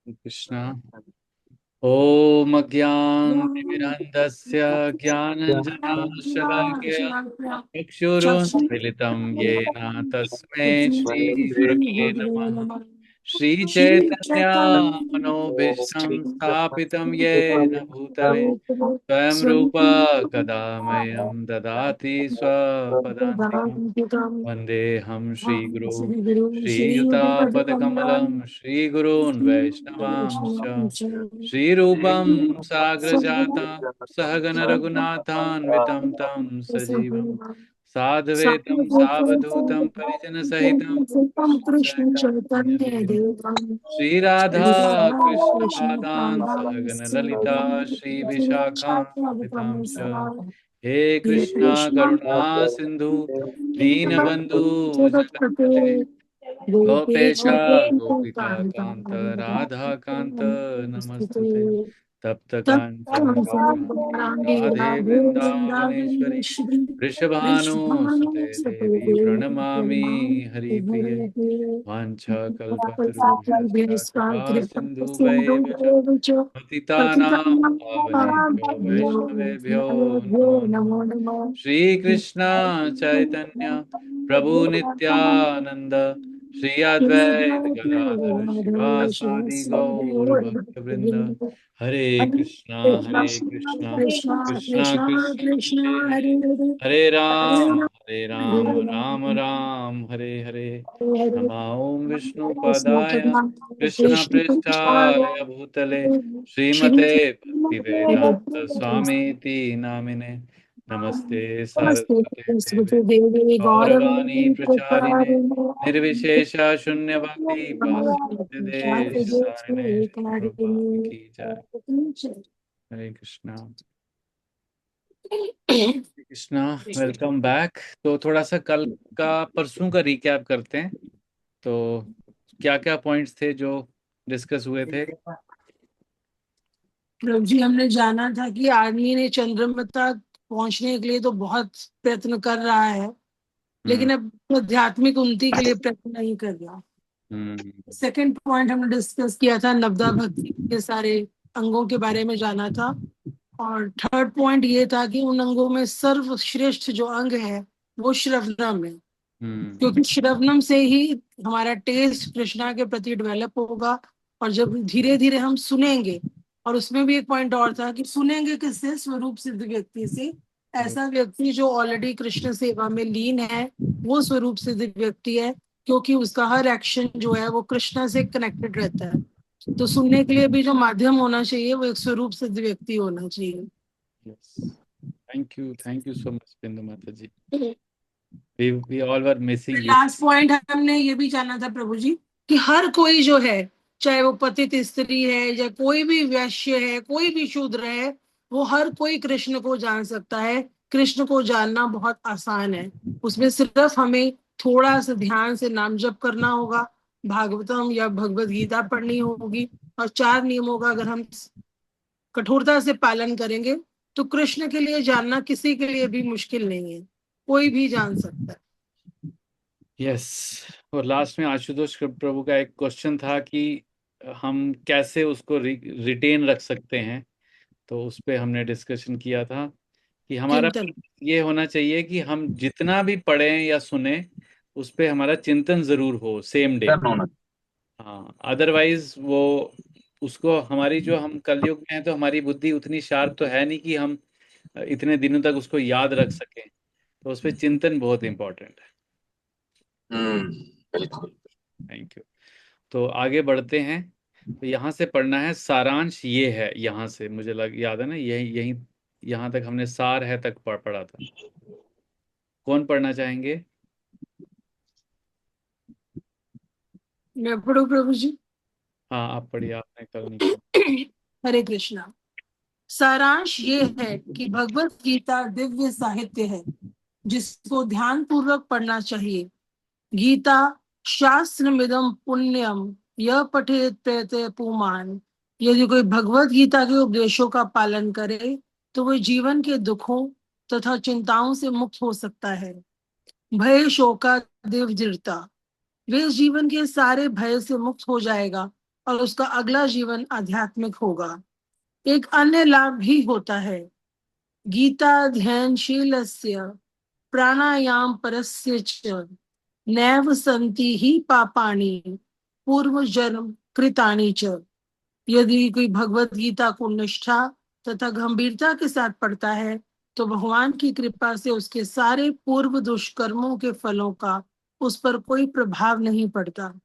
कृष्णा। ओम अज्ञानतिमिरन्धस्य ज्ञानञ्जनशलाकया चक्षुरुन्मीलितं येन तस्मै श्रीगुरवे नमः। श्रीचैतन्यमनोभीष्टं स्थापितं येन भूतले स्वयं रूपा कदा मह्यं ददाति स्वपदान्तिकम्। वन्देऽहं श्रीगुरु श्रीयुतापदकमलं श्रीगुरून् वैष्णवांश्च श्रीरूपं साग्रजातं सहगण रघुनाथान्वितं तं सजीवं साद्वैतं सावधूतं परिजनसहितं चैतन्यदेवं श्रीराधा कृष्णपादान् सहगण ललिता श्रीविशाखान्वितांश्च। हे कृष्णा करुणा सिंधु दीनबंधु जगत्पते गोपेशा गोपिका कांत राधा कांत नमस्तुते। तप्त कांचन गौरांगी राधे वृंदावनेश्वरी वृषभानुसुते देवी प्रणमामि हरिप्रिये। वाञ्छाकल्पतरुभ्यश्च कृपा सिन्धुभैव च पतितानां पावनेभ्यो वैष्णवेभ्यो नमो नमः। श्रीकृष्ण चैतन्य प्रभु नित्यानंद श्री अद्वैत गदाधर शिवासादि गौर भक्त वृंद। हरे कृष्णा कृष्णा कृष्णा हरे हरे हरे राम राम राम हरे हरे। नमः ओं विष्णुपदाय कृष्णपृष्ठाय भूतले श्रीमते भक्तिवेदांत स्वामीति नामिने नमस्ते सरस्वते देवे गौरवाणी प्रचारिणे निर्विशेष शून्यवादी पाश्चात्य देश तारिणे श्रील प्रभुपाद की जय। हरे कृष्णा। Krishna welcome back. तो थोड़ा सा कल का परसों का रिकैप करते हैं। तो क्या क्या पॉइंट्स थे जो डिस्कस हुए थे? प्रभु जी, हमने जाना था कि आदमी ने चंद्रमा तक पहुंचने के लिए तो बहुत प्रयत्न कर रहा है, लेकिन अब आध्यात्मिक उन्नति के लिए प्रयत्न नहीं कर रहा। सेकंड पॉइंट हमने डिस्कस किया था, नवदा भक्ति के सारे अंगों के बारे में जाना था। और थर्ड पॉइंट ये था कि उन अंगों में सर्वश्रेष्ठ जो अंग है वो श्रवणम है, क्योंकि श्रवणम से ही हमारा टेस्ट कृष्णा के प्रति डेवलप होगा। और जब धीरे धीरे हम सुनेंगे, और उसमें भी एक पॉइंट और था कि सुनेंगे किससे? स्वरूप सिद्ध व्यक्ति से। ऐसा व्यक्ति जो ऑलरेडी कृष्ण सेवा में लीन है वो स्वरूप सिद्ध व्यक्ति है, क्योंकि उसका हर एक्शन जो है वो कृष्णा से कनेक्टेड रहता है। तो सुनने के लिए भी जो माध्यम होना चाहिए वो एक स्वरूप सिद्ध व्यक्ति होना चाहिए। थैंक यू सो मच बिंदु माता जी। We all were missing you. Last point हमने ये भी जाना था प्रभु जी कि हर कोई जो है, चाहे वो पतित स्त्री है या कोई भी वैश्य है, कोई भी शूद्र है, वो हर कोई कृष्ण को जान सकता है। कृष्ण को जानना बहुत आसान है, उसमें सिर्फ हमें थोड़ा सा ध्यान से नाम जप करना होगा, भागवतम या भगवत गीता पढ़नी होगी, और 4 नियमों का अगर हम कठोरता से पालन करेंगे तो कृष्ण के लिए जानना किसी के लिए भी मुश्किल नहीं है, कोई भी जान सकता है। यस। और लास्ट में आशुतोष प्रभु का एक क्वेश्चन था कि हम कैसे उसको रिटेन रख सकते हैं। तो उस पर हमने डिस्कशन किया था कि हमारा ये होना चाहिए कि हम जितना भी पढ़ें या सुने उस पर हमारा चिंतन जरूर हो सेम डे। हाँ, अदरवाइज वो उसको हमारी जो हम कलयुग में है तो हमारी बुद्धि उतनी शार्प तो है नहीं कि हम इतने दिनों तक उसको याद रख सकें। तो उस पर चिंतन बहुत इंपॉर्टेंट है। Thank you. तो आगे बढ़ते हैं। तो यहाँ से पढ़ना है, सारांश ये है। यहाँ से मुझे याद है ना, यही यही यहाँ तक हमने सार है तक पढ़ा था। कौन पढ़ना चाहेंगे? मैं पढ़ू प्रभु जी? हाँ आप पढ़िए, आपने कल नहीं किया। हरे कृष्णा। सारांश ये है कि भगवत गीता दिव्य साहित्य है जिसको ध्यान पूर्वक पढ़ना चाहिए। गीता शास्त्र मिदम पुण्यम यह पठेत प्रयते पुमान। यदि कोई भगवत गीता के उपदेशों का पालन करे तो वह जीवन के दुखों तथा चिंताओं से मुक्त हो सकता है। भय शोका दिव्यता वे इस जीवन के सारे भय से मुक्त हो जाएगा और उसका अगला जीवन आध्यात्मिक होगा। एक अन्य लाभ भी होता है। गीताध्ययनशीलस्य प्राणायाम परस्य च नैव सन्ति ही पापानि पूर्व जन्म कृतानि च। यदि कोई भगवत गीता को निष्ठा तथा गंभीरता के साथ पढ़ता है तो भगवान की कृपा से उसके सारे पूर्व दुष्कर्मों के फलों का उस पर कोई प्रभाव नहीं पड़ता।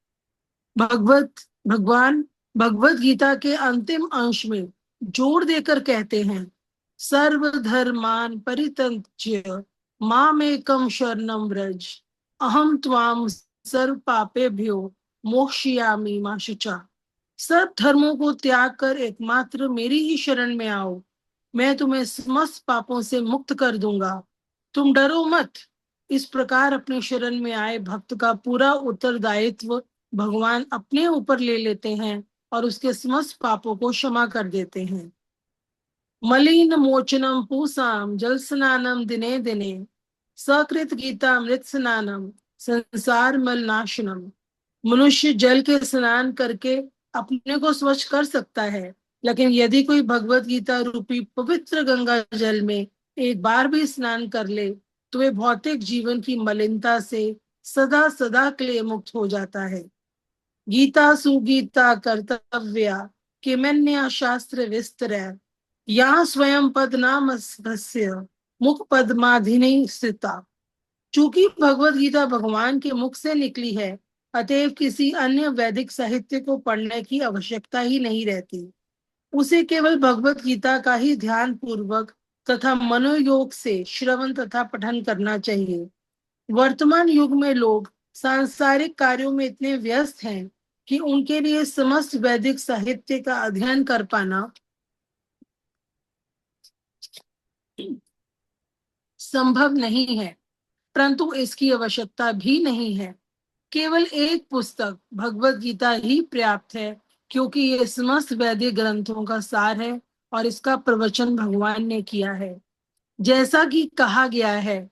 भगवान भगवत गीता के अंतिम अंश में जोर देकर कहते हैं, सर्वधर्मान परित्यज्य मामेकं शरणं व्रज अहम त्वाम सर्व पापेभ्यो मोक्षयामि मा शुचा। सब धर्मों को त्याग कर एकमात्र मेरी ही शरण में आओ, मैं तुम्हें समस्त पापों से मुक्त कर दूंगा। तुम डरो मत। इस प्रकार अपने शरण में आए भक्त का पूरा उत्तरदायित्व भगवान अपने ऊपर ले लेते हैं और उसके समस्त पापों को क्षमा कर देते हैं। मलिन मोचनम पूसाम जल स्नानम दिने दिने सकृत गीता अमृत स्नानम संसार मल नाशनम। मनुष्य जल के स्नान करके अपने को स्वच्छ कर सकता है, लेकिन यदि कोई भगवत गीता रूपी पवित्र गंगा जल में एक बार भी स्नान कर ले तो वे भौतिक जीवन की मलिनता से सदा सदा के लिए मुक्त हो जाता है। गीता सुगीता कर्तव्या किमन्या शास्त्र विस्तर यहाँ स्वयं पद नाम मुख पद्माधिनी स्थिता। चूंकि भगवत गीता भगवान के मुख से निकली है, अतएव किसी अन्य वैदिक साहित्य को पढ़ने की आवश्यकता ही नहीं रहती। उसे केवल भगवत गीता का ही ध्यान पूर्वक तथा मनोयोग से श्रवण तथा पठन करना चाहिए। वर्तमान युग में लोग सांसारिक कार्यों में इतने व्यस्त हैं कि उनके लिए समस्त वैदिक साहित्य का अध्ययन कर पाना संभव नहीं है, परंतु इसकी आवश्यकता भी नहीं है। केवल एक पुस्तक भगवत गीता ही पर्याप्त है, क्योंकि ये समस्त वैदिक ग्रंथों का सार है और इसका प्रवचन भगवान ने किया है। जैसा कि कहा गया है,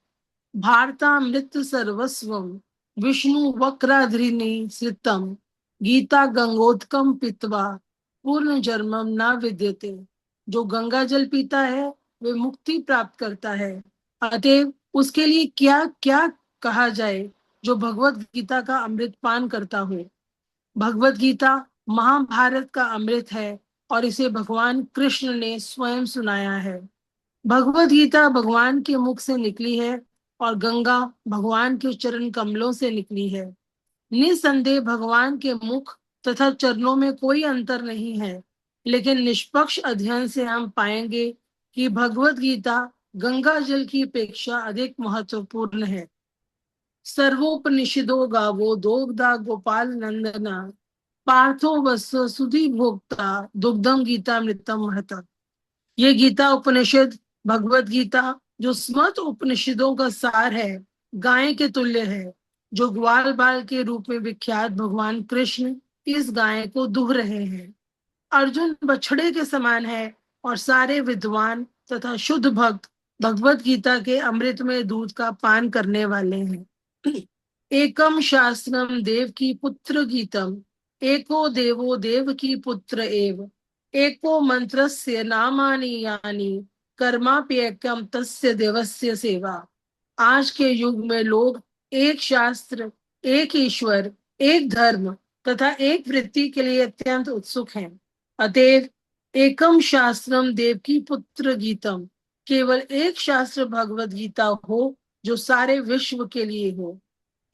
भारतामृत सर्वस्वम विष्णु वक्राद्रिनी श्रितम गीता गंगोदकम पित्वा पूर्ण जन्मम न विद्यते। जो गंगा जल पीता है वे मुक्ति प्राप्त करता है, अतएव उसके लिए क्या क्या कहा जाए जो भगवत गीता का अमृत पान करता हो। भगवत गीता महाभारत का अमृत है और इसे भगवान कृष्ण ने स्वयं सुनाया है। भगवत गीता भगवान के मुख से निकली है और गंगा भगवान के चरण कमलों से निकली है। निसंदेह भगवान के मुख तथा चरणों में कोई अंतर नहीं है, लेकिन निष्पक्ष अध्ययन से हम पाएंगे कि भगवत गीता गंगा जल की अपेक्षा अधिक महत्वपूर्ण है। सर्वोपनिषदो गावो दोग्धा गोपाल नंदना पार्थो वस्व सुधि भोक्ता दुग्धम गीता मृतम महता। ये गीता उपनिषद भगवत गीता जो समस्त उपनिषदों का सार है, गाय के तुल्य है। जो ग्वाल बाल के रूप में विख्यात भगवान कृष्ण इस गाय को दुह रहे हैं। अर्जुन बछड़े के समान है और सारे विद्वान तथा शुद्ध भक्त भगवत गीता के अमृतमय दूध का पान करने वाले हैं। एकम शास्त्रम देव की पुत्र गीतम एको देवो देव की पुत्र एव एको मंत्रस्य नामानि यानि कर्माप्येकम तस्य देवस्य सेवा। आज के युग में लोग एक शास्त्र, एक ईश्वर, एक धर्म तथा एक वृत्ति के लिए अत्यंत उत्सुक हैं। अतएव एकम शास्त्रम देव की पुत्र गीतम, केवल एक शास्त्र भगवत गीता हो जो सारे विश्व के लिए हो।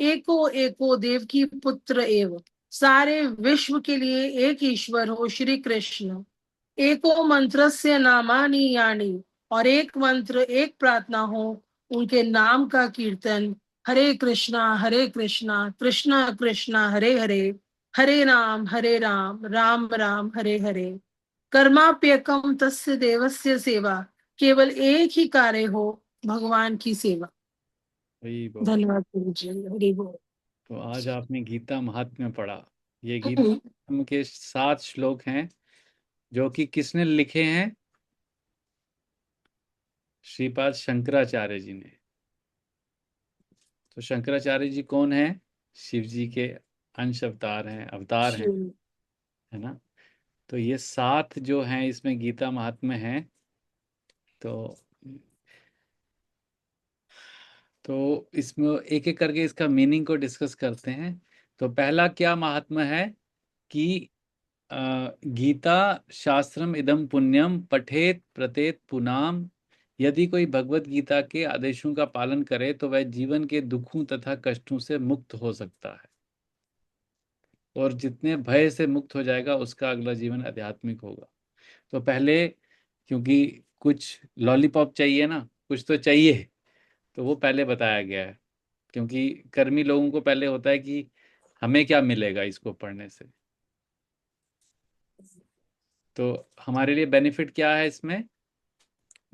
एको एको देव की पुत्र एव, सारे विश्व के लिए एक ईश्वर हो श्री कृष्ण। एको मंत्रस्य नामानि यानि, और एक मंत्र एक प्रार्थना हो उनके नाम का कीर्तन। हरे कृष्णा कृष्णा कृष्णा हरे हरे, हरे राम राम राम हरे हरे। कर्माप्यकम तस्य देवस्य सेवा, केवल एक ही कार्य हो भगवान की सेवा। वही बोल। धन्यवाद गुरु जी। हरि बोल। तो आज आपने गीता महात्म्य पढ़ा। ये गीता महात्म्य के 7 श्लोक हैं जो कि किसने लिखे हैं? श्रीपाद शंकराचार्य जी ने। तो शंकराचार्य जी कौन है? शिव जी के अंश अवतार हैं, अवतार हैं, श्री- है ना। तो ये 7 जो हैं इसमें गीता महात्म्य हैं। तो इसमें एक एक करके इसका मीनिंग को डिस्कस करते हैं। तो पहला क्या महात्म्य है कि गीता शास्त्रम इदम पुण्यम पठेत प्रतेत पुनाम। यदि कोई भगवत गीता के आदेशों का पालन करे तो वह जीवन के दुखों तथा कष्टों से मुक्त हो सकता है, और जितने भय से मुक्त हो जाएगा उसका अगला जीवन आध्यात्मिक होगा। तो पहले, क्योंकि कुछ लॉलीपॉप चाहिए ना, कुछ तो चाहिए, तो वो पहले बताया गया है। क्योंकि कर्मी लोगों को पहले होता है कि हमें क्या मिलेगा इसको पढ़ने से। तो हमारे लिए बेनिफिट क्या है इसमें,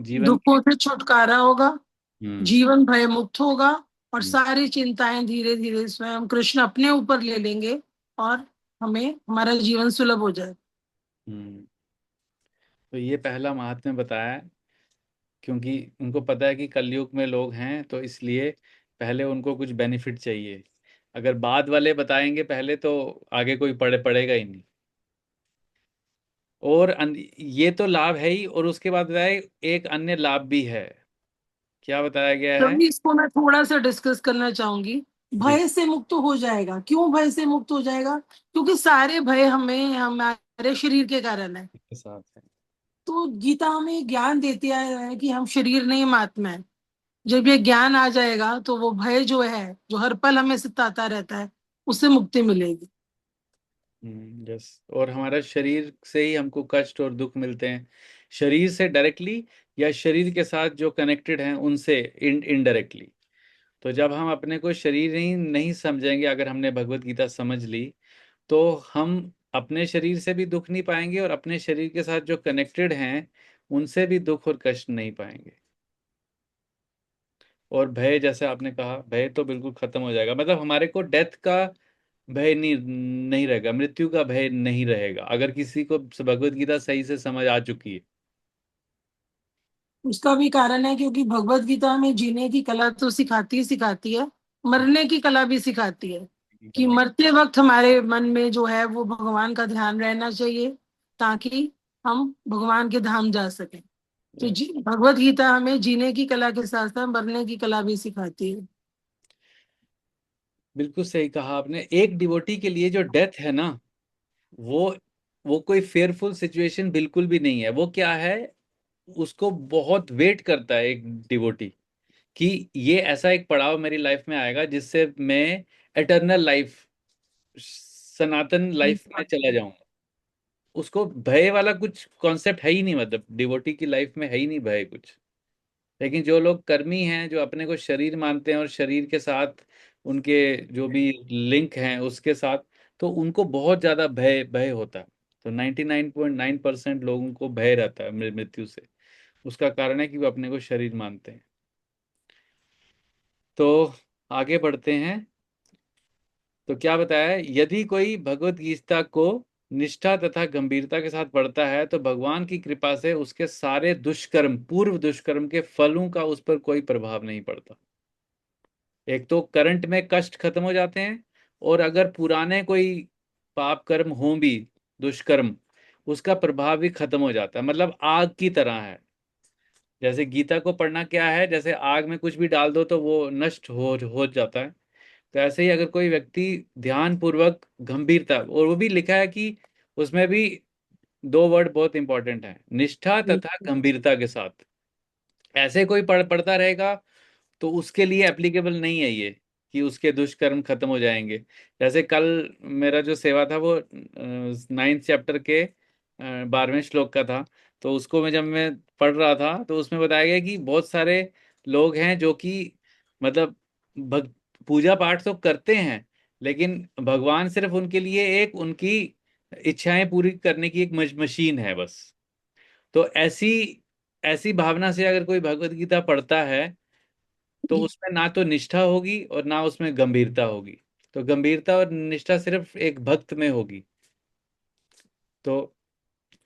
जीवन के। दुखों से छुटकारा होगा, हम्म। जीवन भय मुक्त होगा, और हम्म। सारी चिंताएं धीरे धीरे स्वयं कृष्ण अपने ऊपर ले लेंगे, और हमें हमारा जीवन सुलभ हो जाए। हम्म। तो ये पहला महात्म्य बताया है, क्योंकि उनको पता है कि कलयुग में लोग हैं, तो इसलिए पहले उनको कुछ बेनिफिट चाहिए। अगर बाद वाले बताएंगे पहले, तो आगे कोई पढ़ेगा ही नहीं। और ये तो लाभ है ही, और उसके बाद बताया एक अन्य लाभ भी है। क्या बताया गया है? तभी इसको मैं थोड़ा सा डिस्कस करना चाहूंगी। जी। भय से मुक्त हो जाएगा, क्यों भय से मुक्त हो जाएगा? क्योंकि सारे भय हमें हमारे शरीर के कारण है। के साथ है। तो गीता हमें ज्ञान देती है कि हम शरीर नहीं हम आत्मा है। जब ये ज्ञान आ जाएगा तो वो भय जो है, जो हर पल हमें सताता रहता है, उससे मुक्ति मिलेगी। यस। और हमारा शरीर से ही हमको कष्ट और दुख मिलते हैं, शरीर से डायरेक्टली या शरीर के साथ जो कनेक्टेड हैं उनसे इनडायरेक्टली। तो जब हम अपने को शरीर ही नहीं समझेंगे, अगर हमने भगवत गीता समझ ली, तो हम अपने शरीर से भी दुख नहीं पाएंगे, और अपने शरीर के साथ जो कनेक्टेड हैं उनसे भी दुख और कष्ट नहीं पाएंगे। और भय, जैसे आपने कहा, भय तो बिल्कुल खत्म हो जाएगा। मतलब हमारे को डेथ का भय नहीं रहेगा, मृत्यु का भय नहीं रहेगा, अगर किसी को भगवत गीता सही से समझ आ चुकी है। उसका भी कारण है क्योंकि भगवत गीता हमें जीने की कला तो सिखाती है, मरने की कला भी सिखाती है। कि मरते वक्त हमारे मन में जो है वो भगवान का ध्यान रहना चाहिए, ताकि हम भगवान के धाम जा सकें। तो भगवत गीता हमें जीने की कला के साथ साथ मरने की कला भी सिखाती है। बिल्कुल सही कहा आपने। एक डिवोटी के लिए जो डेथ है ना, वो कोई फेयरफुल सिचुएशन बिल्कुल भी नहीं है। वो क्या है, उसको बहुत वेट करता है एक डिवोटी, कि ये ऐसा एक पड़ाव मेरी लाइफ में आएगा जिससे मैं एटर्नल लाइफ, सनातन लाइफ में चला जाऊंगा। उसको भय वाला कुछ कॉन्सेप्ट है ही नहीं, मतलब डिवोटी की लाइफ में है ही नहीं भय कुछ। लेकिन जो लोग कर्मी हैं, जो अपने को शरीर मानते हैं और शरीर के साथ उनके जो भी लिंक हैं उसके साथ, तो उनको बहुत ज्यादा भय भय होता है। तो 99.9% लोगों को भय रहता है मृत्यु से। उसका कारण है कि वो अपने को शरीर मानते हैं। तो आगे बढ़ते हैं। तो क्या बताया है, यदि कोई भगवत गीता को निष्ठा तथा गंभीरता के साथ पढ़ता है तो भगवान की कृपा से उसके सारे दुष्कर्म, पूर्व दुष्कर्म के फलों का उस पर कोई प्रभाव नहीं पड़ता। एक तो करंट में कष्ट खत्म हो जाते हैं, और अगर पुराने कोई पाप कर्म हों भी, दुष्कर्म, उसका प्रभाव भी खत्म हो जाता है। मतलब आग की तरह है। जैसे गीता को पढ़ना क्या है, जैसे आग में कुछ भी डाल दो तो वो नष्ट हो जाता है। तो ऐसे ही अगर कोई व्यक्ति ध्यान पूर्वक, गंभीरता, और वो भी लिखा है कि उसमें भी 2 वर्ड बहुत इंपॉर्टेंट है, निष्ठा तथा गंभीरता के साथ, ऐसे कोई पढ़ता रहेगा, तो उसके लिए एप्लीकेबल नहीं है ये, कि उसके दुष्कर्म खत्म हो जाएंगे। जैसे कल मेरा जो सेवा था वो 9th चैप्टर के 12वें श्लोक का था। तो उसको मैं जब मैं पढ़ रहा था तो उसमें बताया गया कि बहुत सारे लोग हैं जो कि, मतलब, भग पूजा पाठ तो करते हैं, लेकिन भगवान सिर्फ उनके लिए एक, उनकी इच्छाएं पूरी करने की एक मशीन है बस। तो ऐसी ऐसी भावना से अगर कोई भगवत गीता पढ़ता है, तो उसमें ना तो निष्ठा होगी और ना उसमें गंभीरता होगी। तो गंभीरता और निष्ठा सिर्फ एक भक्त में होगी। तो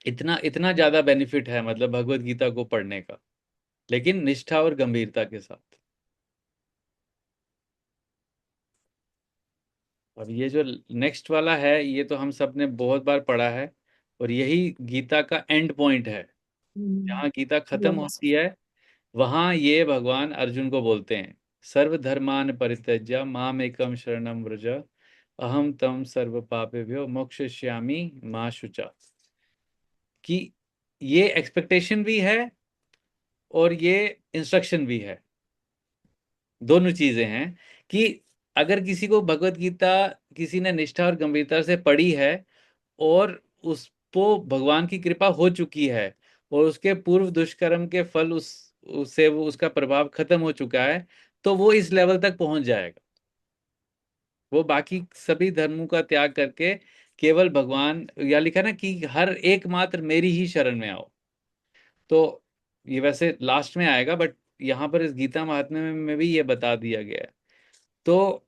इतना इतना ज्यादा बेनिफिट है, मतलब भगवत गीता को पढ़ने का, लेकिन निष्ठा और गंभीरता के साथ। अब ये जो नेक्स्ट वाला है, ये तो हम सब ने बहुत बार पढ़ा है, और यही गीता का एंड पॉइंट है। जहाँ गीता खत्म Yes. होती है, वहां ये भगवान अर्जुन को बोलते हैं, सर्वधर्मान परित्यज्य माम एकम शरणम व्रज, अहम तम सर्व पापेभ्यो मोक्षयिष्यामि मा शुचा। कि ये एक्सपेक्टेशन भी है और ये इंस्ट्रक्शन भी है, दोनों चीजें हैं। कि अगर किसी को भगवत गीता किसी ने निष्ठा और गंभीरता से पढ़ी है, और उसको भगवान की कृपा हो चुकी है, और उसके पूर्व दुष्कर्म के फल उससे वो उसका प्रभाव खत्म हो चुका है, तो वो इस लेवल तक पहुंच जाएगा। वो बाकी सभी धर्मों का त्याग करके केवल भगवान, या लिखा ना कि हर एकमात्र मेरी ही शरण में आओ। तो ये वैसे लास्ट में आएगा, बट यहाँ पर इस गीता महात्म्य में भी ये बता दिया गया है। तो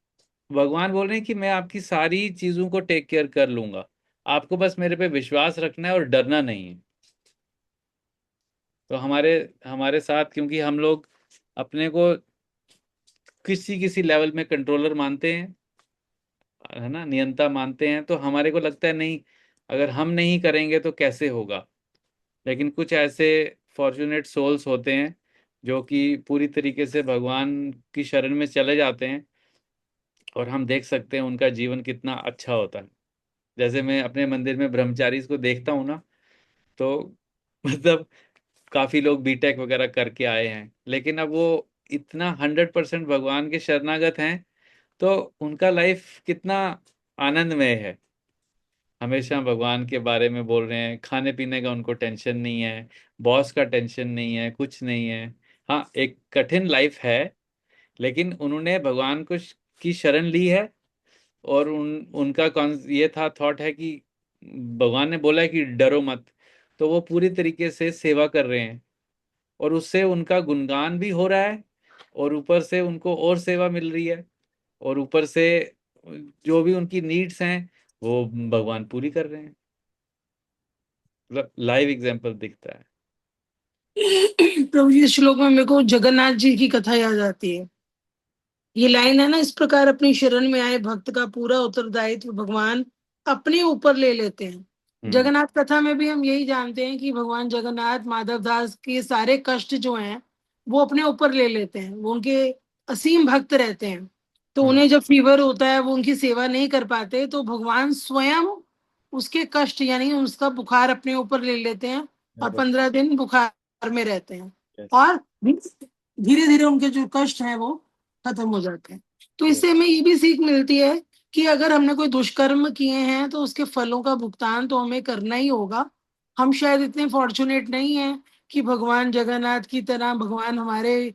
भगवान बोल रहे हैं कि मैं आपकी सारी चीजों को टेक केयर कर लूंगा, आपको बस मेरे पे विश्वास रखना है और डरना नहीं है। तो हमारे हमारे साथ, क्योंकि हम लोग अपने को किसी किसी लेवल में कंट्रोलर मानते हैं, है ना, नियंता मानते हैं, तो हमारे को लगता है नहीं, अगर हम नहीं करेंगे तो कैसे होगा। लेकिन कुछ ऐसे फॉर्चुनेट सोल्स होते हैं जो कि पूरी तरीके से भगवान की शरण में चले जाते हैं, और हम देख सकते हैं उनका जीवन कितना अच्छा होता है। जैसे मैं अपने मंदिर में ब्रह्मचारी को देखता हूँ ना, तो मतलब काफी लोग बीटेक वगैरह करके आए हैं, लेकिन अब वो इतना 100% भगवान के शरणागत हैं, तो उनका लाइफ कितना आनंदमय है। हमेशा भगवान के बारे में बोल रहे हैं, खाने पीने का उनको टेंशन नहीं है, बॉस का टेंशन नहीं है, कुछ नहीं है। हाँ, एक कठिन लाइफ है, लेकिन उन्होंने भगवान को की शरण ली है, और उनका ये था, थॉट है कि भगवान ने बोला है कि डरो मत, तो वो पूरी तरीके से सेवा कर रहे हैं, और उससे उनका गुणगान भी हो रहा है, और ऊपर से उनको और सेवा मिल रही है, और ऊपर से जो भी उनकी नीड्स हैं वो भगवान पूरी कर रहे हैं। मतलब लाइव एग्जाम्पल दिखता है। प्रभु जी, इस श्लोक में मेरे को जगन्नाथ जी की कथा याद आती है। ये लाइन है ना, इस प्रकार अपनी शरण में आए भक्त का पूरा उत्तरदायित्व भगवान अपने ऊपर ले लेते हैं। हम्म। जगन्नाथ कथा में भी हम यही जानते हैं कि भगवान जगन्नाथ माधव दास के सारे कष्ट जो हैं वो अपने ऊपर ले लेते हैं। वो उनके असीम भक्त रहते हैं, तो हम्म। उन्हें जब फीवर होता है, वो उनकी सेवा नहीं कर पाते, तो भगवान स्वयं उसके कष्ट यानी उसका बुखार अपने ऊपर ले लेते हैं, और 15 दिन बुखार में रहते हैं, यस। और धीरे धीरे उनके जो कष्ट हैं वो खत्म हो जाते हैं। तो यस। इससे हमें ये भी सीख मिलती है कि अगर हमने कोई दुष्कर्म किए हैं तो उसके फलों का भुगतान तो हमें करना ही होगा। हम शायद इतने फॉर्चुनेट नहीं हैं कि भगवान जगन्नाथ की तरह भगवान हमारे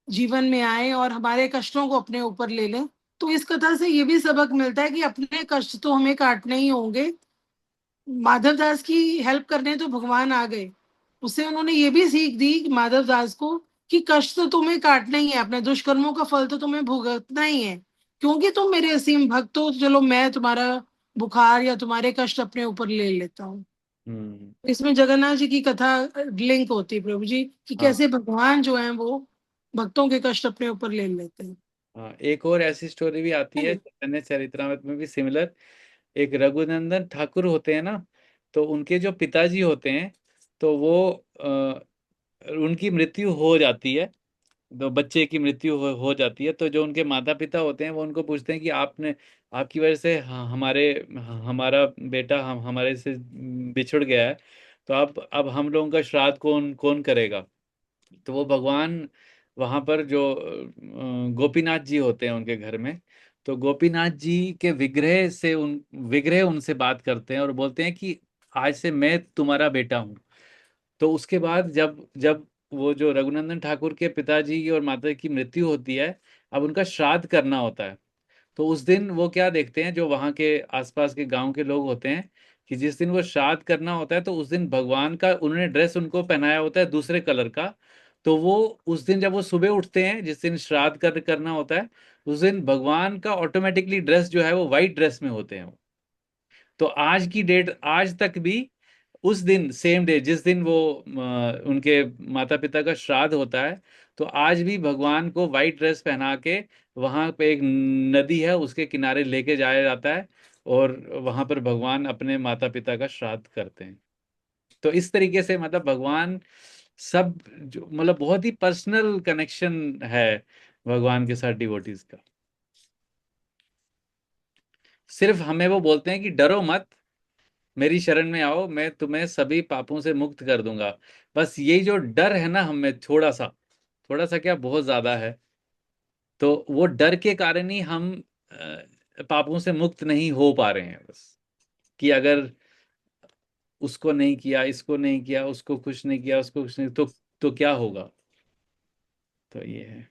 जीवन में आए और हमारे कष्टों को अपने ऊपर ले लें। तो इस कथा से ये भी सबक मिलता है कि अपने कष्ट तो हमें काटने ही होंगे। माधव दास की हेल्प करने तो भगवान आ गए, उससे उन्होंने ये भी सीख दी कि माधव दास को कि कष्ट तो तुम्हें काटना ही है, अपने दुष्कर्मों का फल तो तुम्हें भुगतना ही है, क्योंकि तुम मेरे असीम भक्त हो। तो चलो मैं तुम्हारा बुखार या तुम्हारे कष्ट अपने ऊपर ले लेता हूँ। हम्म। इसमें जगन्नाथ जी की कथा लिंक होती है प्रभु जी, कि हाँ। कैसे भगवान जो है वो भक्तों के कष्ट अपने ऊपर ले लेते हैं। हाँ, एक और ऐसी स्टोरी भी आती है चैतन्य चरितमृत में भी, सिमिलर। एक रघुनंदन ठाकुर होते हैं ना, तो उनके जो पिताजी होते हैं, तो वो उनकी मृत्यु हो जाती है, तो बच्चे की मृत्यु हो जाती है। तो जो उनके माता पिता होते हैं वो उनको पूछते हैं कि आपने, आपकी वजह से हमारा बेटा हमारे से बिछुड़ गया है, तो अब हम लोगों का श्राद्ध कौन कौन करेगा। तो वो भगवान वहां पर जो गोपीनाथ जी होते हैं उनके घर में, तो गोपीनाथ जी के विग्रह उनसे बात करते हैं और बोलते हैं कि आज से मैं तुम्हारा बेटा हूँ। तो उसके बाद जब जब वो जो रघुनंदन ठाकुर के पिताजी की और माता की मृत्यु होती है, अब उनका श्राद्ध करना होता है। तो उस दिन वो क्या देखते हैं, जो वहाँ के आसपास के गांव के लोग होते हैं, कि जिस दिन वो श्राद्ध करना होता है, तो उस दिन भगवान का उन्होंने ड्रेस उनको पहनाया होता है दूसरे कलर का। तो वो उस दिन जब वो सुबह उठते हैं, जिस दिन श्राद्ध करना होता है, उस दिन भगवान का ऑटोमेटिकली ड्रेस जो है वो वाइट ड्रेस में होते हैं। तो आज की डेट, आज तक भी उस दिन सेम डे जिस दिन वो उनके माता पिता का श्राद्ध होता है, तो आज भी भगवान को वाइट ड्रेस पहना के वहां पे एक नदी है उसके किनारे लेके जाया जाता है, और वहां पर भगवान अपने माता पिता का श्राद्ध करते हैं। तो इस तरीके से मतलब भगवान सब जो मतलब बहुत ही पर्सनल कनेक्शन है भगवान के साथ डिवोटीज का। सिर्फ हमें वो बोलते हैं कि डरो मत, मेरी शरण में आओ, मैं तुम्हें सभी पापों से मुक्त कर दूंगा। बस यही जो डर है ना हमें, थोड़ा सा क्या बहुत ज्यादा है, तो वो डर के कारण ही हम पापों से मुक्त नहीं हो पा रहे हैं। बस कि अगर उसको नहीं किया, इसको नहीं किया, उसको खुश नहीं किया, उसको खुश नहीं, तो क्या होगा। तो ये है।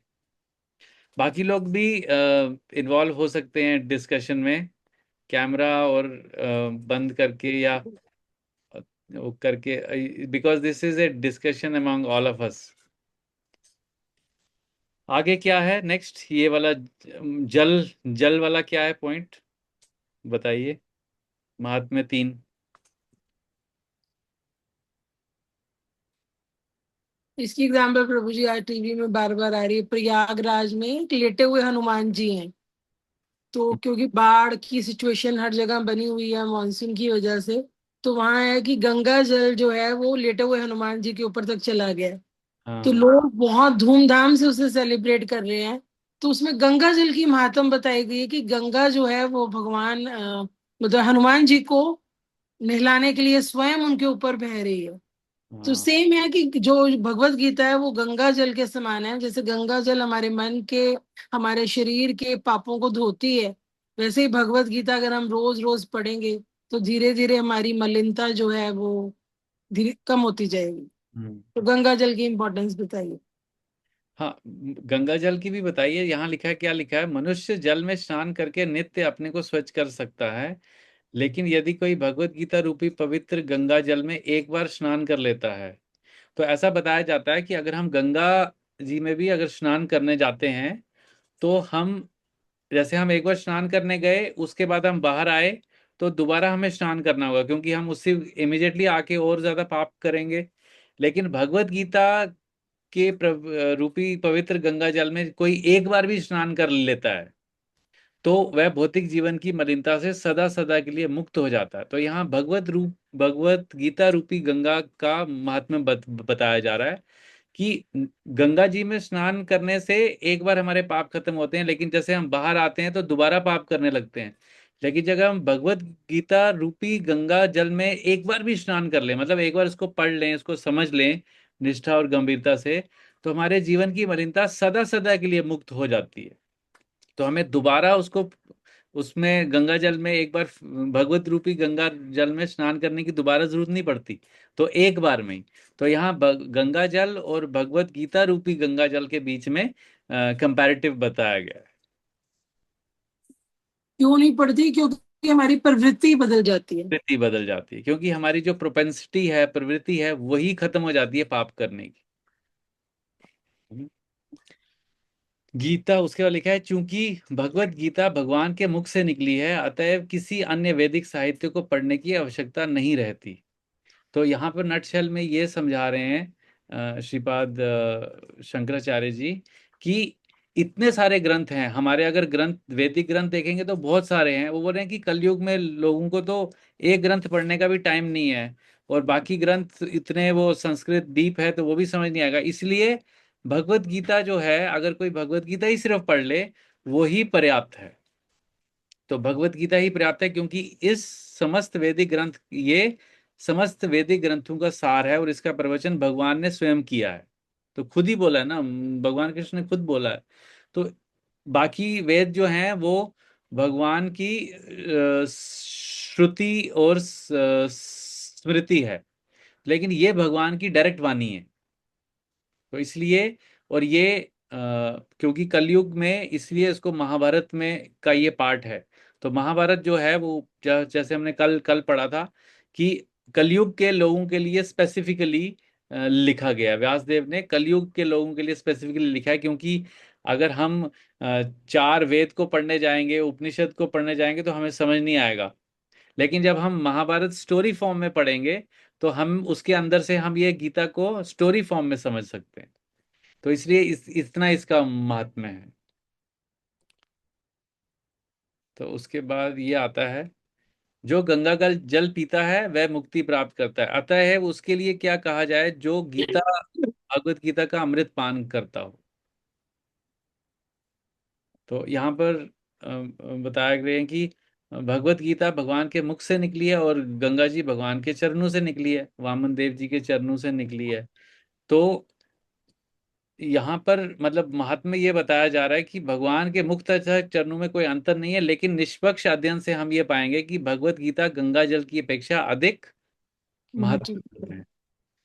बाकी लोग भी इन्वॉल्व हो सकते हैं डिस्कशन में, कैमरा और बंद करके या वो करके, because this is a discussion among all of us. आगे क्या है नेक्स्ट, ये वाला जल, जल वाला क्या है पॉइंट, बताइए। महात्म्य 3। इसकी एग्जाम्पल प्रभु जी आज टीवी में बार बार आ रही है। प्रयागराज में एक लेटे हुए हनुमान जी हैं। तो क्योंकि बाढ़ की सिचुएशन हर जगह बनी हुई है मानसून की वजह से, तो वहां है कि गंगा जल जो है वो लेटे हुए हनुमान जी के ऊपर तक चला गया है। तो हाँ। लोग बहुत धूमधाम से उसे सेलिब्रेट कर रहे हैं। तो उसमें गंगा जल की महात्म बताई गई है कि गंगा जो है वो भगवान मतलब हनुमान जी को नहलाने के लिए स्वयं उनके ऊपर बह रही है। तो हाँ। सेम है कि जो भगवत गीता है वो गंगा जल के समान है। जैसे गंगा जल हमारे मन के, हमारे शरीर के पापों को धोती है, वैसे ही भगवत गीता अगर हम रोज रोज पढ़ेंगे तो धीरे धीरे हमारी मलिनता जो है वो धीरे कम होती जाएगी। हम्म। तो गंगा जल की इम्पोर्टेंस बताइए। हाँ, गंगा जल की भी बताइए। यहाँ लिखा है, क्या लिखा है, मनुष्य जल में स्नान करके नित्य अपने को स्वच्छ कर सकता है, लेकिन यदि कोई भगवत गीता रूपी पवित्र गंगा जल में एक बार स्नान कर लेता है, तो ऐसा बताया जाता है कि अगर हम गंगा जी में भी अगर स्नान करने जाते हैं, तो हम जैसे हम एक बार स्नान करने गए उसके बाद हम बाहर आए, तो दोबारा हमें स्नान करना होगा, क्योंकि हम उससे इमिडिएटली आके और ज्यादा पाप करेंगे। लेकिन भगवत गीता के रूपी पवित्र गंगा जल में कोई एक बार भी स्नान कर लेता है, तो वह भौतिक जीवन की मलिनता से सदा सदा के लिए मुक्त हो जाता है। तो यहाँ भगवत गीता रूपी गंगा का महात्म्य बताया जा रहा है कि गंगा जी में स्नान करने से एक बार हमारे पाप खत्म होते हैं, लेकिन जैसे हम बाहर आते हैं तो दोबारा पाप करने लगते हैं। लेकिन जब हम भगवत गीता रूपी गंगा जल में एक बार भी स्नान कर लें, मतलब एक बार इसको पढ़ लें, इसको समझ लें निष्ठा और गंभीरता से, तो हमारे जीवन की मलिनता सदा सदा के लिए मुक्त हो जाती है। तो हमें दोबारा उसको, उसमें गंगा जल में एक बार भगवत रूपी गंगा जल में स्नान करने की दोबारा जरूरत नहीं पड़ती, तो एक बार में ही। तो यहाँ गंगा जल और भगवत गीता रूपी गंगा जल के बीच में कंपैरेटिव बताया गया है। क्यों नहीं पढ़ती? क्योंकि हमारी प्रवृत्ति बदल जाती है। प्रवृत्ति बदल जाती है, क्योंकि हमारी जो प्रोपेंसिटी है, प्रवृत्ति है, वही खत्म हो जाती है पाप करने की। गीता, उसके बाद लिखा है, चूंकि भगवत गीता भगवान के मुख से निकली है, अतएव किसी अन्य वैदिक साहित्य को पढ़ने की आवश्यकता नहीं रहती। तो यहाँ पर नटशेल में ये समझा रहे हैं श्रीपाद शंकराचार्य जी कि इतने सारे ग्रंथ हैं हमारे, अगर ग्रंथ वैदिक ग्रंथ देखेंगे तो बहुत सारे हैं। वो बोल रहे हैं कि कलयुग में लोगों को तो एक ग्रंथ पढ़ने का भी टाइम नहीं है, और बाकी ग्रंथ इतने वो संस्कृत डीप है तो वो भी समझ नहीं आएगा। इसलिए भगवत गीता जो है, अगर कोई भगवत गीता ही सिर्फ पढ़ ले, वो ही पर्याप्त है। तो भगवत गीता ही पर्याप्त है, क्योंकि इस समस्त वैदिक ग्रंथ, ये समस्त वैदिक ग्रंथों का सार है, और इसका प्रवचन भगवान ने स्वयं किया है। तो खुद ही बोला है ना, भगवान कृष्ण ने खुद बोला है। तो बाकी वेद जो हैं वो भगवान की श्रुति और स्मृति है, लेकिन ये भगवान की डायरेक्ट वाणी है। तो इसलिए, और ये क्योंकि कलयुग में, इसलिए इसको महाभारत में का ये पार्ट है। तो महाभारत जो है वो जैसे हमने कल कल पढ़ा था कि कलयुग के लोगों के लिए स्पेसिफिकली लिखा गया है। व्यासदेव ने कलयुग के लोगों के लिए स्पेसिफिकली लिखा है, क्योंकि अगर हम चार वेद को पढ़ने जाएंगे, उपनिषद को पढ़ने जाएंगे, तो हमें समझ नहीं आएगा। लेकिन जब हम महाभारत स्टोरी फॉर्म में पढ़ेंगे, तो हम उसके अंदर से हम ये गीता को स्टोरी फॉर्म में समझ सकते हैं। तो इसलिए इतना इसका महात्म्य है। तो उसके बाद ये आता है, जो गंगा का जल पीता है वह मुक्ति प्राप्त करता है, अतः है उसके लिए क्या कहा जाए, जो गीता भगवत गीता का अमृत पान करता हो। तो यहाँ पर बताया गया है कि भगवत गीता भगवान के मुख से निकली है और गंगा जी भगवान के चरणों से निकली है, वामन देव जी के चरणों से निकली है। तो यहाँ पर मतलब महात्म्य ये बताया जा रहा है कि भगवान के मुख तथा चरणों में कोई अंतर नहीं है, लेकिन निष्पक्ष अध्ययन से हम ये पाएंगे कि भगवत गीता गंगा जल की अपेक्षा अधिक महत्वपूर्ण है।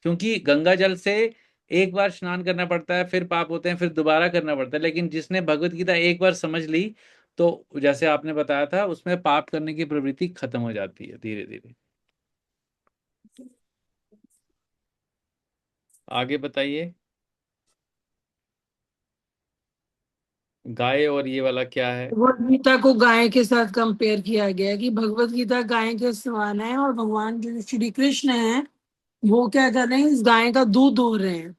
क्योंकि गंगा जल से एक बार स्नान करना पड़ता है, फिर पाप होते हैं, फिर दोबारा करना पड़ता है, लेकिन जिसने भगवत गीता एक बार समझ ली, तो जैसे आपने बताया था, उसमें पाप करने की प्रवृत्ति खत्म हो जाती है धीरे धीरे। आगे बताइए, गाय और ये वाला क्या है? भगवत गीता को गाय के साथ कंपेयर किया गया है कि भगवत गीता गाय के समान है, और भगवान जो श्री कृष्ण है वो क्या कर रहे हैं, इस गाय का दूध दो रहे हैं।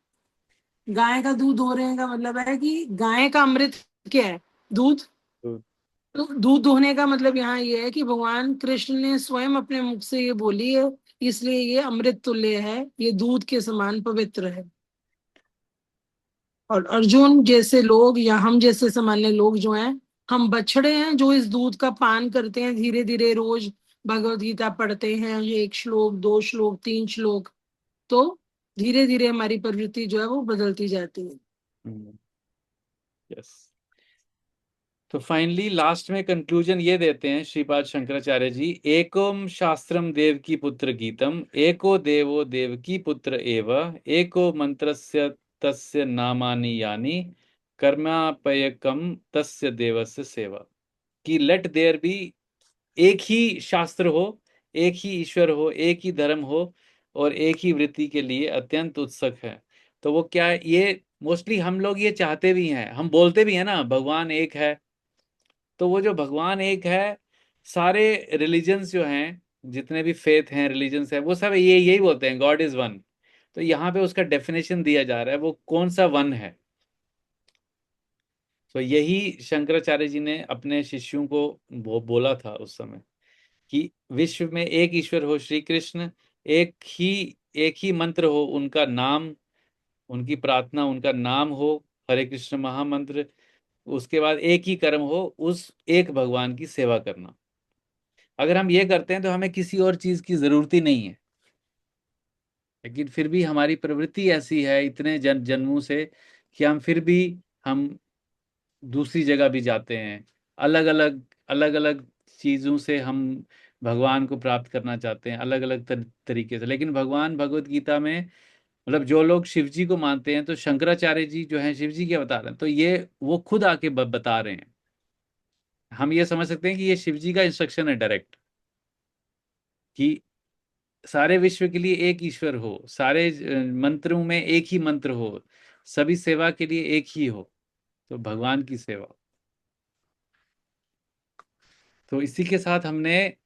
गाय का दूध दो रहे हैं का मतलब है कि गाय का अमृत क्या है, दूध। तो तो दूध दोहने का मतलब यहाँ ये है कि भगवान कृष्ण ने स्वयं अपने मुख से ये बोली है, इसलिए ये अमृत तुल्य है, ये दूध के समान पवित्र है। और अर्जुन जैसे लोग या हम जैसे सामान्य लोग जो हैं, हम बछड़े हैं जो इस दूध का पान करते हैं, धीरे धीरे रोज भगवत गीता पढ़ते हैं, ये एक श्लोक, दो श्लोक, तीन श्लोक, तो धीरे धीरे हमारी प्रवृत्ति जो है वो बदलती जाती है। यस। तो फाइनली लास्ट में कंक्लूजन ये देते हैं श्रीपाद शंकराचार्य जी, एकोम शास्त्रम देव की पुत्र गीतम, एको देवो देव की पुत्र एव, एको मंत्रस्य तस्य नामानि यानि, कर्मापयकम तस्य देवस्य सेवा। कि लेट देयर बी, एक ही शास्त्र हो, एक ही ईश्वर हो, एक ही धर्म हो, और एक ही वृत्ति के लिए अत्यंत उत्सुक है। तो वो क्या है, ये मोस्टली हम लोग ये चाहते भी हैं, हम बोलते भी हैं ना भगवान एक है। तो वो जो भगवान एक है, सारे रिलीजन्स जो हैं, जितने भी फेथ हैं, रिलीजन्स हैं, वो सब ये यही बोलते हैं, गॉड इज वन। तो यहाँ पे उसका डेफिनेशन दिया जा रहा है, वो कौन सा वन है। तो यही शंकराचार्य जी ने अपने शिष्यों को वो बोला था उस समय, कि विश्व में एक ईश्वर हो श्री कृष्ण, एक ही एक ही मंत्र हो उनका नाम, उनकी प्रार्थना उनका नाम हो, हरे कृष्ण महामंत्र। उसके बाद एक ही कर्म हो, उस एक भगवान की सेवा करना। अगर हम ये करते हैं तो हमें किसी और चीज की जरूरत ही नहीं है। लेकिन फिर भी हमारी प्रवृत्ति ऐसी है इतने जन्मों से, कि हम फिर भी हम दूसरी जगह भी जाते हैं, अलग अलग चीजों से हम भगवान को प्राप्त करना चाहते हैं, अलग अलग तरीके से। लेकिन भगवान भगवत गीता में, मतलब जो लोग शिव जी को मानते हैं, तो शंकराचार्य जी जो हैं शिव जी क्या बता रहे हैं, तो ये वो खुद आके बता रहे हैं। हम ये समझ सकते हैं कि ये शिव जी का इंस्ट्रक्शन है डायरेक्ट, कि सारे विश्व के लिए एक ईश्वर हो, सारे मंत्रों में एक ही मंत्र हो, सभी सेवा के लिए एक ही हो, तो भगवान की सेवा। तो इसी के साथ हमने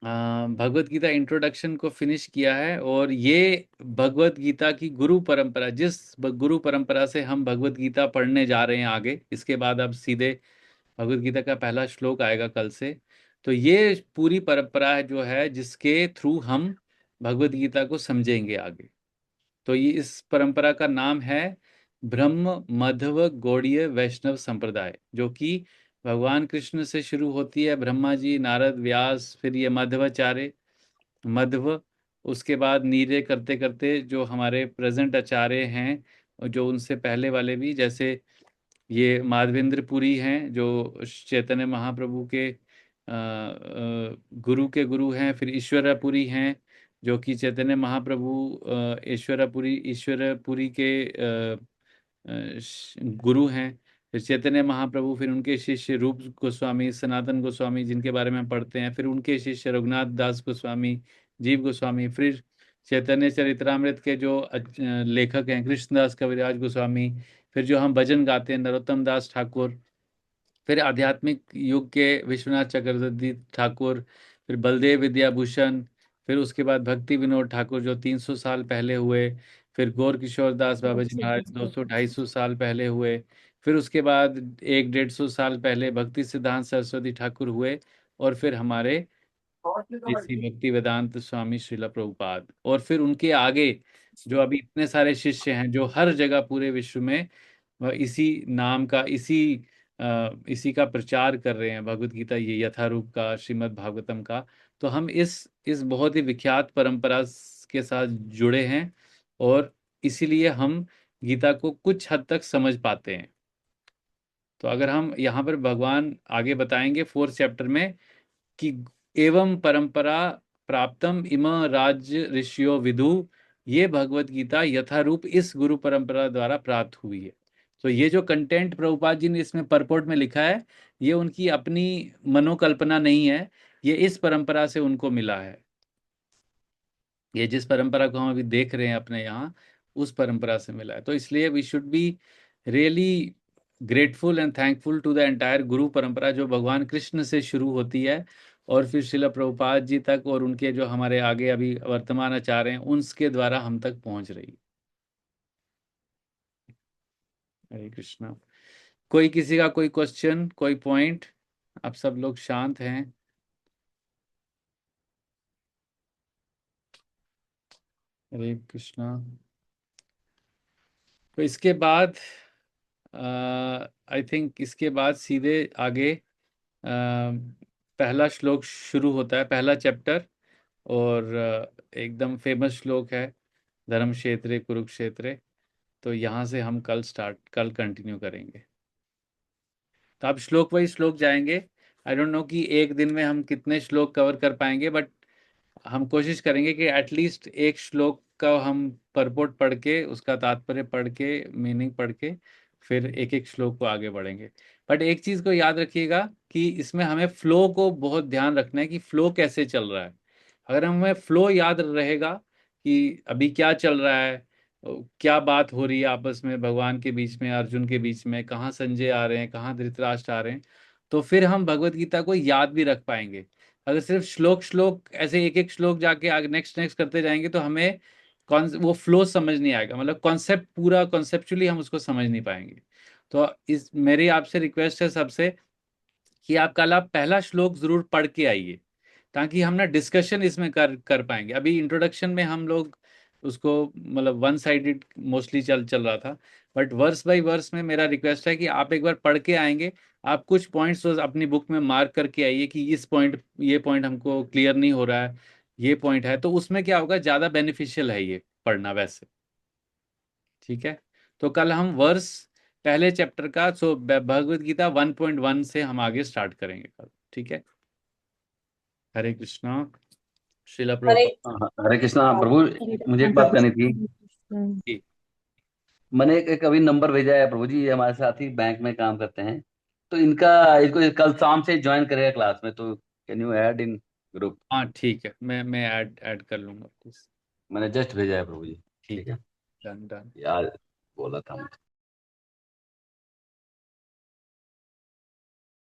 भगवत गीता इंट्रोडक्शन को फिनिश किया है। और ये भगवत गीता की गुरु परंपरा, जिस गुरु परंपरा से हम भगवत गीता पढ़ने जा रहे हैं आगे, इसके बाद अब सीधे भगवत गीता का पहला श्लोक आएगा कल से। तो ये पूरी परंपरा है जो है, जिसके थ्रू हम भगवत गीता को समझेंगे आगे। तो ये इस परंपरा का नाम है ब्रह्म मध्व गौड़ीय वैष्णव संप्रदाय, जो कि भगवान कृष्ण से शुरू होती है, ब्रह्मा जी, नारद, व्यास, फिर ये मध्वाचार्य, मध्व, उसके बाद नीरे करते करते जो हमारे प्रेजेंट आचार्य हैं, और जो उनसे पहले वाले भी, जैसे ये माधवेंद्र पुरी हैं, जो चैतन्य महाप्रभु के गुरु के गुरु हैं। फिर ईश्वरपुरी हैं, जो कि चैतन्य महाप्रभु ईश्वरपुरी के गुरु हैं। फिर चैतन्य महाप्रभु, फिर उनके शिष्य रूप गोस्वामी, सनातन गोस्वामी, जिनके बारे में हम पढ़ते हैं, फिर उनके शिष्य रघुनाथ दास गोस्वामी, जीव गोस्वामी, फिर चैतन्य चरितरामृत के जो लेखक हैं कृष्णदास कविराज गोस्वामी, फिर जो हम भजन गाते हैं नरोत्तम दास ठाकुर, फिर आध्यात्मिक युग के विश्वनाथ चक्रवर्ती ठाकुर, फिर बलदेव विद्याभूषण, फिर उसके बाद भक्ति विनोद ठाकुर जो 300 साल पहले हुए, फिर गौर किशोर दास बाबा जी महाराज 200-250 साल पहले हुए। फिर उसके बाद 100-150 साल पहले भक्ति सिद्धांत सरस्वती ठाकुर हुए। और फिर हमारे इसी भक्ति वेदांत स्वामी श्रीला प्रभुपाद। और फिर उनके आगे जो अभी इतने सारे शिष्य हैं जो हर जगह पूरे विश्व में वह इसी नाम का, इसी का प्रचार कर रहे हैं, भगवत गीता ये यथारूप का, श्रीमद् भागवतम का। तो हम इस बहुत ही विख्यात परंपरा के साथ जुड़े हैं, और इसीलिए हम गीता को कुछ हद तक समझ पाते हैं। तो अगर हम यहाँ पर भगवान आगे बताएंगे 4th चैप्टर में कि एवं परंपरा प्राप्तम इम राज्य ऋषियो विदु, ये भगवत गीता यथारूप इस गुरु परंपरा द्वारा प्राप्त हुई है। तो ये जो कंटेंट प्रभुपाद जी ने इसमें परपोर्ट में लिखा है, ये उनकी अपनी मनोकल्पना नहीं है, ये इस परंपरा से उनको मिला है। ये जिस परंपरा को हम अभी देख रहे हैं अपने यहाँ, उस परंपरा से मिला है। तो इसलिए we should be really grateful and thankful to the entire guru parampara, जो भगवान कृष्ण से शुरू होती है और फिर श्रील प्रभुपाद जी तक, और उनके जो हमारे आगे अभी वर्तमान आचार्य हैं उनके द्वारा हम तक पहुंच रही। हरे कृष्णा। कोई किसी का कोई क्वेश्चन, कोई पॉइंट? आप सब लोग शांत हैं। हरे कृष्णा। तो इसके बाद आई थिंक इसके बाद सीधे आगे पहला श्लोक शुरू होता है, पहला चैप्टर। और एकदम फेमस श्लोक है, धर्म क्षेत्रे कुरुक्षेत्रे। तो यहाँ से हम कल कंटिन्यू करेंगे। तो आप श्लोक वाइज श्लोक जाएंगे। आई डोंट नो कि एक दिन में हम कितने श्लोक कवर कर पाएंगे, बट हम कोशिश करेंगे कि एटलीस्ट एक श्लोक का हम परपोर्ट पढ़ के, उसका तात्पर्य पढ़ के, मीनिंग पढ़ के, फिर एक एक श्लोक को आगे बढ़ेंगे। बट एक चीज को याद रखिएगा कि इसमें हमें फ्लो को बहुत ध्यान रखना है कि फ्लो कैसे चल रहा है। अगर हमें फ्लो याद रहेगा कि अभी क्या चल रहा है, क्या बात हो रही है आपस में, भगवान के बीच में, अर्जुन के बीच में, कहाँ संजय आ रहे हैं, कहाँ धृतराष्ट्र आ रहे हैं, तो फिर हम भगवत गीता को याद भी रख पाएंगे। अगर सिर्फ श्लोक श्लोक ऐसे एक एक श्लोक जाके आगे नेक्स्ट नेक्स्ट करते जाएंगे तो हमें कौन वो फ्लो समझ नहीं आएगा, मतलब कॉन्सेप्ट पूरा कॉन्सेप्चुअली हम उसको समझ नहीं पाएंगे। तो इस मेरी आपसे रिक्वेस्ट है सबसे कि आप पहला श्लोक जरूर पढ़ के आइए, ताकि हम ना डिस्कशन इसमें कर कर पाएंगे। अभी इंट्रोडक्शन में हम लोग उसको मतलब वन साइडेड मोस्टली चल चल रहा था, बट वर्स बाय वर्स में मेरा रिक्वेस्ट है कि आप एक बार पढ़ के आएंगे, आप कुछ पॉइंट्स अपनी बुक में मार्क करके आइए कि ये पॉइंट हमको क्लियर नहीं हो रहा है, ये पॉइंट है, तो उसमें क्या होगा, ज़्यादा बेनिफिशियल है ये पढ़ना वैसे। ठीक है। तो कल हम वर्स पहले चैप्टर का, सो भगवत गीता 1.1 से हम आगे स्टार्ट करेंगे कल। ठीक है। हरे कृष्णा। श्रीला हरे प्रभुपाद हरे कृष्णा प्रभु। मुझे एक बात करनी थी। की। मैंने एक अभी नंबर भेजा है प्रभु जी, ये हमारे साथी बैंक में काम करते हैं, तो इसको कल शाम से ज्वाइन करेगा क्लास में, तो can you add in group? हाँ ठीक है, मैं ऐड कर लूंगा प्लीज। मैंने जस्ट भेजा है प्रभु जी। ठीक ठीक है। है। Done done. यार बोला था मुझे।